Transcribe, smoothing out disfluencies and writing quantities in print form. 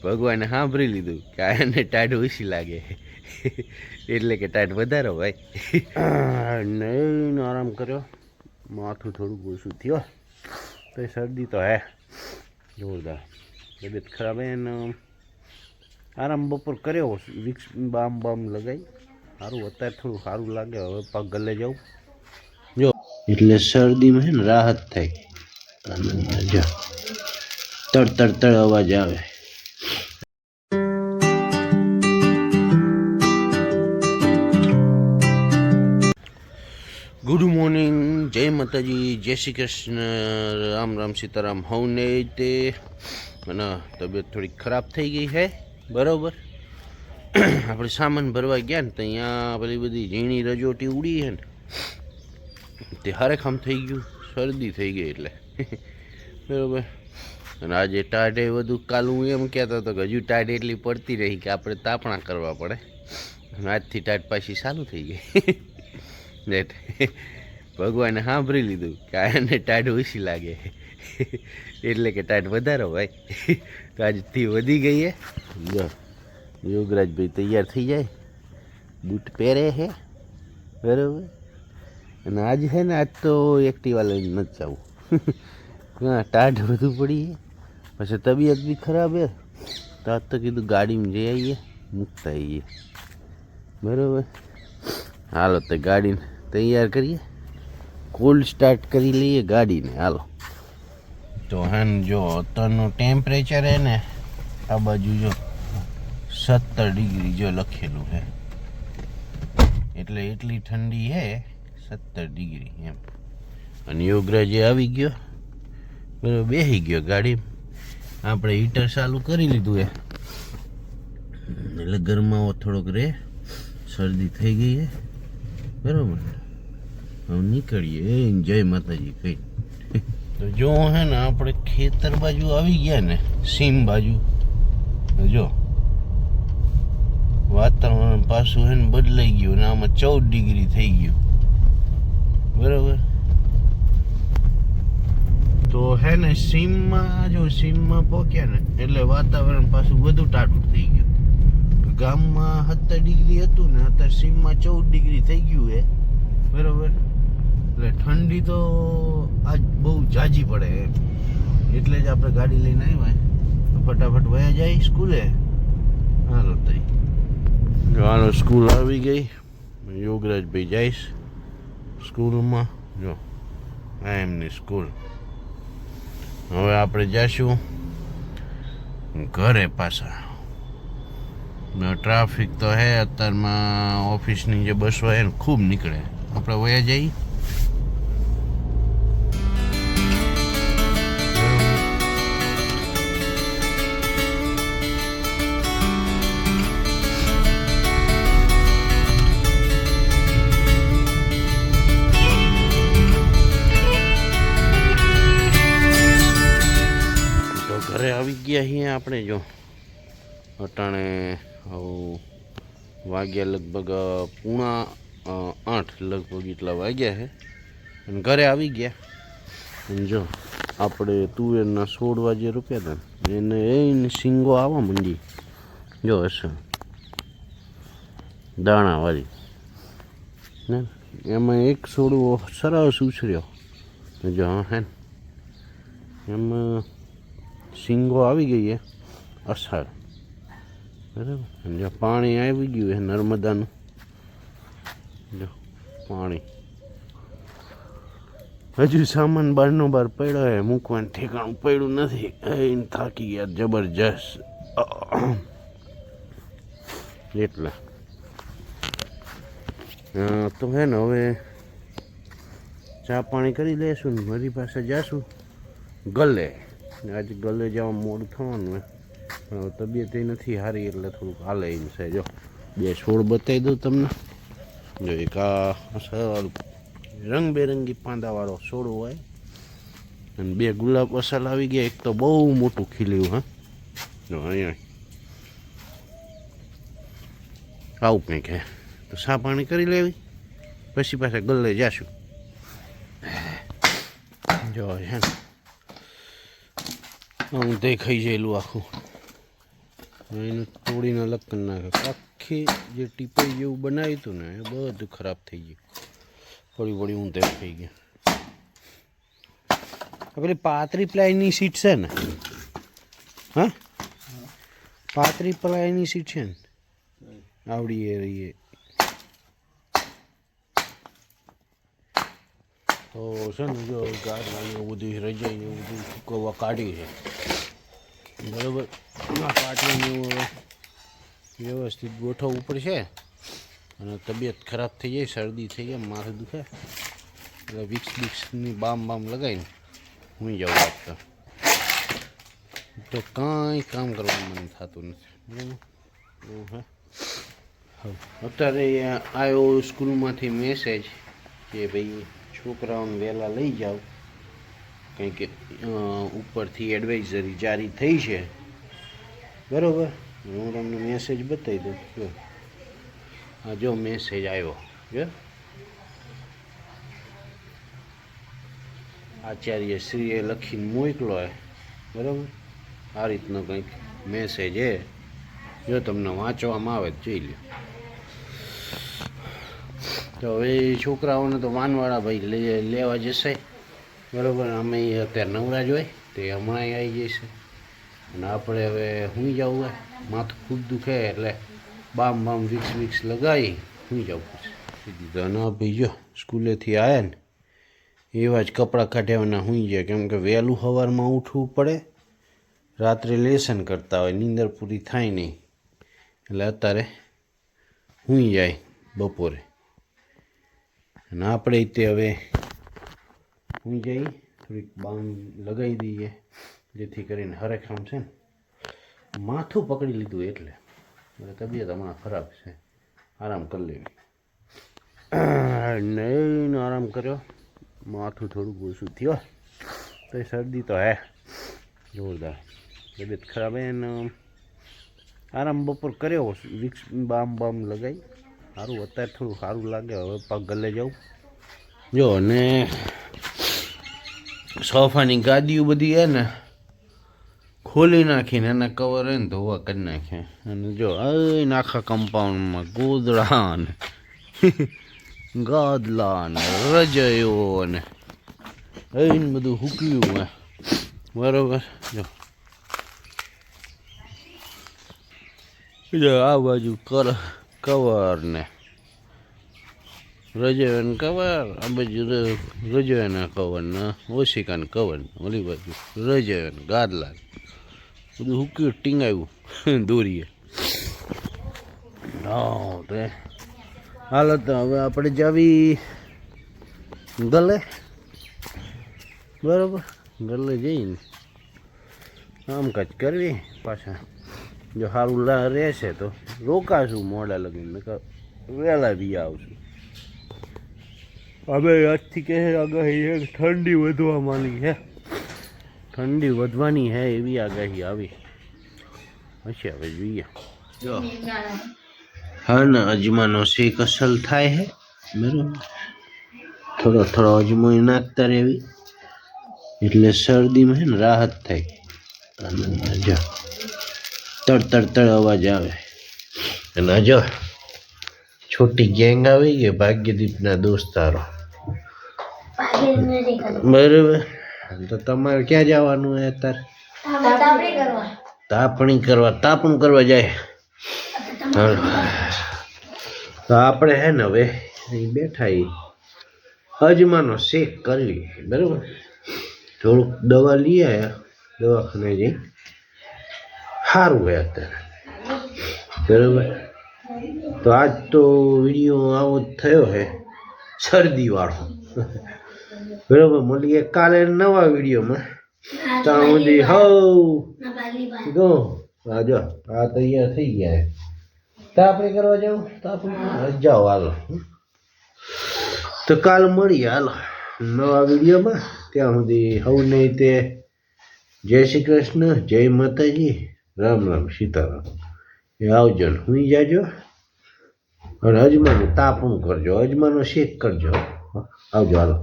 ભગવાને સાંભળી લીધું કે આને ટાઢ ઓછી લાગે એટલે કે ટાઢ વધારો ભાઈ. નહીં આરામ કર્યો, માથું થોડુંક ઓછું થયો તો શરદી તો હે જોરદાર, તબિયત ખરાબ હે ને આરામ બપોર કર્યો, વિક્સ બામ લગાવી સારું, અત્યારે થોડું સારું લાગે. હવે પગ ગલે જાઉં જો એટલે શરદીમાં છે ને રાહત થાય. જો તડ અવાજ આવે. ગુડ મોર્નિંગ, જય માતાજી, જય શ્રી કૃષ્ણ, રામ રામ સીતારામ. હવને તે મને તબિયત થોડી ખરાબ થઈ ગઈ છે બરાબર. આપણે સામાન ભરવા ગયા ને તો અહીંયા પેલી બધી ઝીણી રજોટી ઉડી છે ને તે હરેખામ થઈ ગયું, શરદી થઈ ગઈ એટલે બરાબર. અને આજે ટાઢે વધુ કાલ હું એમ કહેતો હતો કે હજુ ટાઢ એટલી પડતી રહી કે આપણે તાપણા કરવા પડે, અને આજથી ટાઢ પાછી ચાલુ થઈ ગઈ. ભગવાને સાંભળી લીધું કે આને ટાઢ ઓછી લાગે એટલે કે ટાઢ વધારો ભાઈ. તો આજથી વધી ગઈ હે. જો યોગરાજભાઈ તૈયાર થઈ જાય, બૂટ પહેરે છે બરાબર. અને આજ છે ને આજ તો એક્ટિવા લઈને નથી જવું, હા ટાઢ વધુ પડી છે, પછી તબિયત બી ખરાબ હે. તો આજ તો કીધું ગાડીમાં જઈ આવીએ, મૂકતા આવીએ બરાબર. હાલો તો ગાડીને તૈયાર કરીએ, કોલ્ડ સ્ટાર્ટ કરી લઈએ ગાડીને. હાલો તો હે ને જો અત્યારનું ટેમ્પરેચર હે ને આ બાજુ જો 17 ડિગ્રી જો લખેલું છે, એટલે એટલી ઠંડી હે 17 ડિગ્રી એમ. અને યોગરાજે આવી ગયો બરાબર, બેસી ગયો ગાડીમાં. આપણે હીટર ચાલુ કરી લીધું હે એટલે ગરમાવો થોડોક રહે, શરદી થઈ ગઈ હે બરાબર. હવે નીકળીએ, જય માતાજી કઈ. તો જો હે ને આપણે ખેતર બાજુ આવી ગયા ને, સીમ બાજુ. જો વાતાવરણ પાછું હે ને બદલાઈ ગયું ને આમાં 14 ડિગ્રી થઈ ગયું બરાબર. તો હે ને સીમમાં પહોંચ્યા ને એટલે વાતાવરણ પાછું વધુ ટાઢું થઈ ગયું. ગામમાં 17 ડિગ્રી હતું ને અત્યારે સીમમાં 14 ડિગ્રી થઈ ગયું હે બરાબર. એટલે ઠંડી તો આજ બહુ જાજી પડે એમ, એટલે જ આપણે ગાડી લઈને આવ્યા, ફટાફટ વયા જાય સ્કૂલે. હાલો તઈ હાલો, સ્કૂલ આવી ગઈ. યોગરાજભાઈ જઈશ સ્કૂલમાં. જો આ એમની સ્કૂલ. હવે આપણે જઈશું ઘરે પાછા. ટ્રાફિક તો હે અત્યારમાં, ઓફિસની જે બસો હે ને ખૂબ નીકળે. આપણે વયા જઈએ. તો ઘરે આવી ગયા અહીંયા આપણે. જો અટાણે વાગ્યા લગભગ 7:45 લગભગ એટલા વાગ્યા છે, અને ઘરે આવી ગયા. અને જો આપણે તુવેરના 16 વાગે રૂપિયા હતા એને શીંગો આવવા માંડી. જો હશે દાણાવાળી ને, એમાં એક છોડવો સરસ ઉછર્યો. જો હે એમાં શીંગો આવી ગઈ છે અષાઢ બરાબર. જો પાણી આવી ગયું છે નર્મદાનું, જો પાણી. હજુ સામાન બહારનો બહાર પડ્યો છે, મૂકવાનું ઠેકાણું પડ્યું નથી. એને થાકી ગયા જબરજસ્ત એટલે. તો હે ને હવે ચા પાણી કરી લઈશું ને મારી પાસે જાશું ગલે. આજે ગલે જવા મોડું થવાનું હોય, પણ તબિયત એ નથી સારી એટલે થોડુંક હાલે એમ છે. જો 2 છોડ બતાવી દઉં તમને. જો એક આ રંગબેરંગી પાંદાવાળો છોડ હોય, અને 2 ગુલાબ અસલ આવી ગયા. એક તો બહુ મોટું ખીલ્યું. હા જો અહીંયા આવું કંઈક હે. તો ચા પાણી કરી લેવી પછી પાછા ગલે જાશું. જો હે હું દેખાઈ ગયેલું આખું એનું તોડીને અલગ કરી નાખે. આખી જે ટીપાઈ જેવું બનાવ્યું હતું ને એ બધું ખરાબ થઈ ગયું, પડી પડી ઊંધે થઈ ગયા. પેલી પાતળી પ્લાયની સીટ છે ને, હા પાતળી પ્લાયની સીટ છે ને આવડી એ રહી તો છે ને. જો ગાડવાનું એવું બધું રજાઈને એવું બધું સૂકવવા કાઢ્યું છે બરાબર. પાટીને એવું વ્યવસ્થિત ગોઠવવું પડશે. અને તબિયત ખરાબ થઈ જાય, શરદી થઈ જાય, માથું દુખે એટલે વિક્સ બિક્સની બામ લગાવીને હું જાઉં આપતો તો કાંઈ કામ કરવાનું મન થતું નથી બરાબર. એવું હે. અત્યારે આવ્યો સ્કૂલમાંથી મેસેજ કે ભાઈ છોકરાઓને વહેલા લઈ જાઓ, કંઈ કે ઉપરથી એડવાઇઝરી જારી થઈ છે બરાબર. હું તમને મેસેજ બતાવી દઉં. જો હા, જો મેસેજ આવ્યો, જો આચાર્યશ્રીએ લખીને મોકલો હોય બરાબર. આ રીતનો કંઈક મેસેજ છે. જો તમને વાંચવામાં આવે તો જોઈ લો. તો હવે છોકરાઓને તો વાનવાળા ભાઈ લેવા જશે બરાબર. અમે અત્યારે નવરા જ હોય તે હમણાં આવી જશે. અને આપણે હવે સુઈ જવું હોય, માથું ખૂબ દુખે એટલે બામ વિક્સ લગાવી સુઈ જવું પડશે સીધી. તો ના ભાઈ જો સ્કૂલેથી આવ્યા ને એવા જ કપડાં કાઢ્યાવાના સુઈ જાય, કેમ કે વહેલું સવારમાં ઉઠવું પડે. રાત્રે લેસન કરતા હોય, નીંદર પૂરી થાય નહીં એટલે અત્યારે સુઈ જાય બપોરે. અને આપણે તે હવે સુઈ જઈએ, થોડીક બામ લગાવી દઈએ જેથી કરીને હરેખામ છે ને માથું પકડી લીધું એટલે તબિયત હમણાં ખરાબ છે. આરામ કરી લેવી. નહીં આરામ કર્યો, માથું થોડુંક ઓછું થયો તો શરદી તો હે જોરદાર. તબિયત ખરાબ હે ને આરામ બપોર કર્યો, વિક્સ બામ લગાવી સારું. અત્યારે થોડું સારું લાગે. હવે પગ ગલે જાઉં. જો ને સોફાની ગાદીઓ બધી હે ને ખોલી નાખીને એના કવર હે ને ધોવા કરી નાખે. અને જો આખા કમ્પાઉન્ડમાં ગોદડા ને ગાદલા ને રજયો ને એને બધું હૂક્યું હે બરાબર. જો આ બાજુ કવર ને રજોયાના કવર, આ બાજુ રજોયાના કવર ને ઓશિકાના કવર, ઓલી બાજુ રજોયાના ગાદલા બધું હૂક્યું ટીંગાવ્યું દોરીએ. હા તે હાલો તો હવે આપણે જાવી ગલે બરાબર. ગલે જઈને કામકાજ કરવી પાછા. જો સારું રહેશે તો રોકાશું મોડા લગીને, વહેલા બી આવશું. હવે આજથી કહે આગાહી ઠંડી વધવા માંડી છે, ઠંડી વધવાની હે એવી આગાહી આવી હશે. હવે જોઈએ. જો હા ને અજમાનો શેક અસલ થાય હે બરાબર. થોડો અજમો નાખતા રહેવી એટલે શરદીમાં છે ને રાહત થાય. અને જો તડ અવાજ આવે. અને જો છોટી ગેંગ આવી ગઈ ભાગ્યદીપના દોસ્તારો બરાબર. તો તમારે ક્યાં જવાનું હે અત્યારે? તાપણી કરવા જાય. તો આપણે હે ને હવે અહીં બેઠા અજમાનો શેક કરવી બરાબર. થોડુંક દવા લઈ આવ્યા દવાખાને જઈ, સારું હે અત્યારે બરાબર. તો આજ તો વિડીયો આવો જ થયો હે શરદી વાળો બરાબર. મળીએ કાલે નવા વિડીયોમાં. ત્યાં સુધી જો આ તૈયાર થઈ ગયા. તાપણી કરવા જાવ તાપણી જાઓ હાલો. તો કાલ મળીએ હાલો નવા વિડીયોમાં. ત્યાં સુધી સૌને તે જય શ્રી કૃષ્ણ, જય માતાજી, રામ સીતારામ. એ આવજો ને સુઈ જાજો. અને અજમાનું તાપણું કરજો, અજમાનો શેક કરજો. આવજો હાલો.